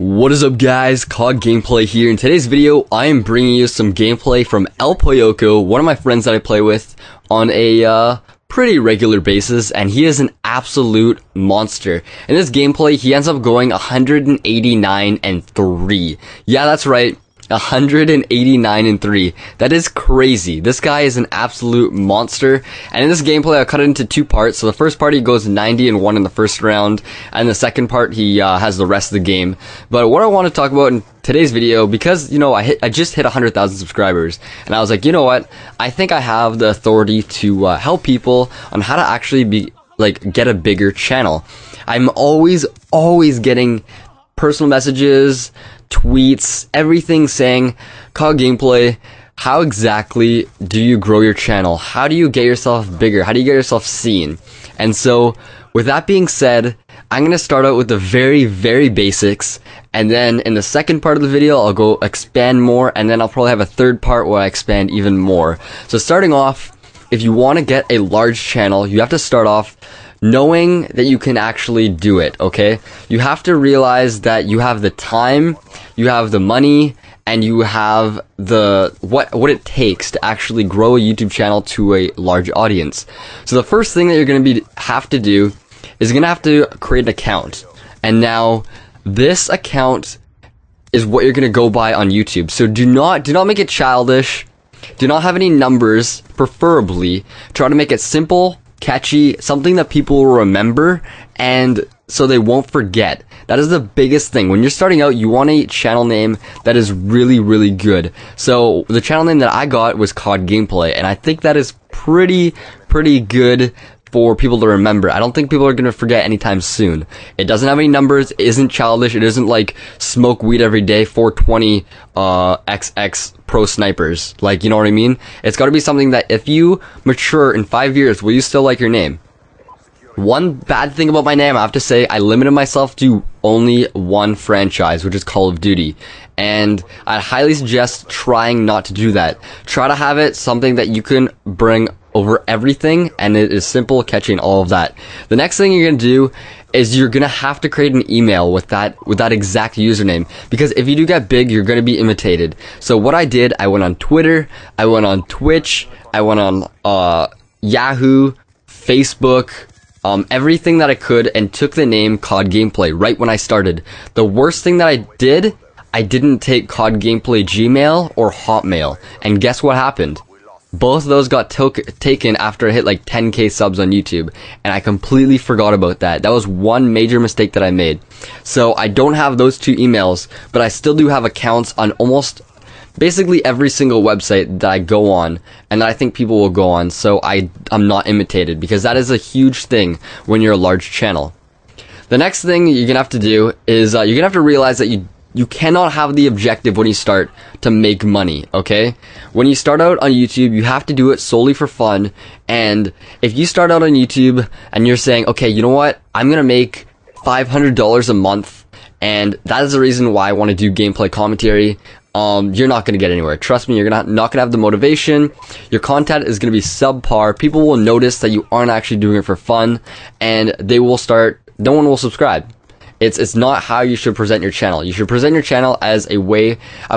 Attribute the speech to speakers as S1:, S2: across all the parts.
S1: What is up guys, COD Gameplay here. In today's video, I am bringing you some gameplay from El Poyoko, one of my friends that I play with on a pretty regular basis, and he is an absolute monster. In this gameplay, he ends up going 189-3. Yeah, that's right. 189-3. That is crazy. This guy is an absolute monster. And in this gameplay, I'll cut it into two parts. So the first part, he goes 90-1 in the first round, and the second part, he has the rest of the game. But what I want to talk about in today's video, because you know I just hit 100,000 subscribers, and I was like, you know what? I think I have the authority to help people on how to actually get a bigger channel. I'm always getting personal messages, tweets, everything saying, COD Gameplay, how exactly do you grow your channel? How do you get yourself bigger? How do you get yourself seen? And so, with that being said, I'm going to start out with the very basics, and then in the second part of the video, I'll go expand more, and then I'll probably have a third part where I expand even more. So starting off, if you want to get a large channel, you have to start off knowing that you can actually do it, okay? You have to realize that you have the time, you have the money, and you have the what it takes to actually grow a YouTube channel to a large audience. So the first thing that you're going to have to do is you're going to have to create an account. And now this account is what you're going to go by on YouTube. So do not make it childish. Do not have any numbers, preferably. Try to make it simple, catchy, something that people will remember, and so they won't forget. That is the biggest thing. When you're starting out, you want a channel name that is really good. So the channel name that I got was COD Gameplay, and I think that is pretty good for people to remember. I don't think people are going to forget anytime soon. It doesn't have any numbers, it isn't childish, it isn't like smoke weed every day, 420 XX pro snipers. Like, you know what I mean? It's got to be something that if you mature in 5 years, will you still like your name? One bad thing about my name, I have to say, I limited myself to only one franchise, which is Call of Duty. And I highly suggest trying not to do that. Try to have it something that you can bring over everything, and it is simple, catchy, and all of that. The next thing you're gonna do is you're gonna have to create an email with that exact username, because if you do get big, you're gonna be imitated. So what I did, I went on Twitter, I went on Twitch, I went on Yahoo, Facebook, everything that I could, and took the name COD Gameplay right when I started. The worst thing that I did, I didn't take COD Gameplay Gmail or Hotmail, and guess what happened? Both of those got taken after I hit like 10k subs on YouTube, and I completely forgot about that. That was one major mistake that I made. So I don't have those two emails, but I still do have accounts on almost basically every single website that I go on, and that I think people will go on, so I'm not imitated, because that is a huge thing when you're a large channel. The next thing you're gonna have to do is you're gonna have to realize that you cannot have the objective when you start to make money, okay? When you start out on YouTube, you have to do it solely for fun, and if you start out on YouTube and you're saying, okay, you know what, I'm gonna make $500 a month, and that is the reason why I want to do gameplay commentary, you're not going to get anywhere. Trust me, you're not going to have the motivation. Your content is going to be subpar. People will notice that you aren't actually doing it for fun, and no one will subscribe. It's not how you should present your channel. You should present your channel as a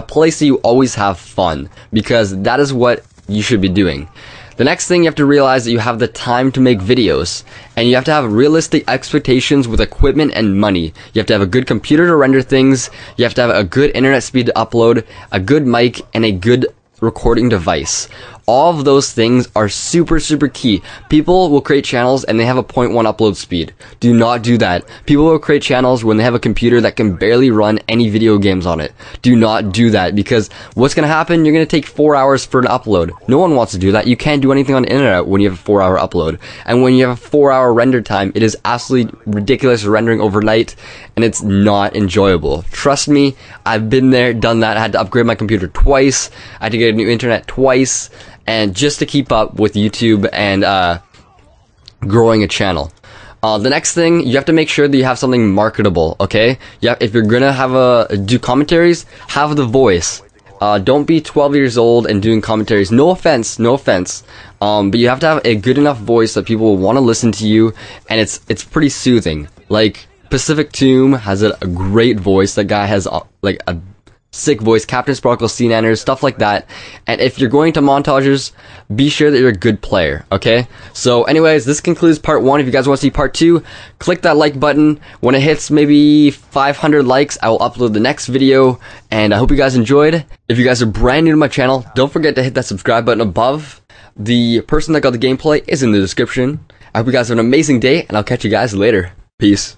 S1: place that you always have fun, because that is what you should be doing. The next thing, you have to realize that you have the time to make videos, and you have to have realistic expectations with equipment and money. You have to have a good computer to render things, you have to have a good internet speed to upload, a good mic, and a good recording device. All of those things are super key. People will create channels and they have a 0.1 upload speed. Do not do that. People will create channels when they have a computer that can barely run any video games on it. Do not do that, because what's going to happen, you're going to take 4 hours for an upload. No one wants to do that. You can't do anything on the internet when you have a 4-hour upload. And when you have a 4-hour render time, it is absolutely ridiculous rendering overnight, and it's not enjoyable. Trust me, I've been there, done that. I had to upgrade my computer twice. I had to get a new internet twice, and just to keep up with YouTube and growing a channel. The next thing, you have to make sure that you have something marketable, okay? If you're gonna do commentaries, have the voice. Don't be 12 years old and doing commentaries. No offense, but you have to have a good enough voice that people will want to listen to you, and it's pretty soothing. Like, Pacific Tomb has a great voice. That guy has like a sick voice. Captain Sparkle, Sea Nanners, stuff like that. And if you're going to montages, be sure that you're a good player, okay? So anyways, this concludes part 1. If you guys want to see part 2, click that like button. When it hits maybe 500 likes, I will upload the next video. And I hope you guys enjoyed. If you guys are brand new to my channel, don't forget to hit that subscribe button above. The person that got the gameplay is in the description. I hope you guys have an amazing day, and I'll catch you guys later. Peace.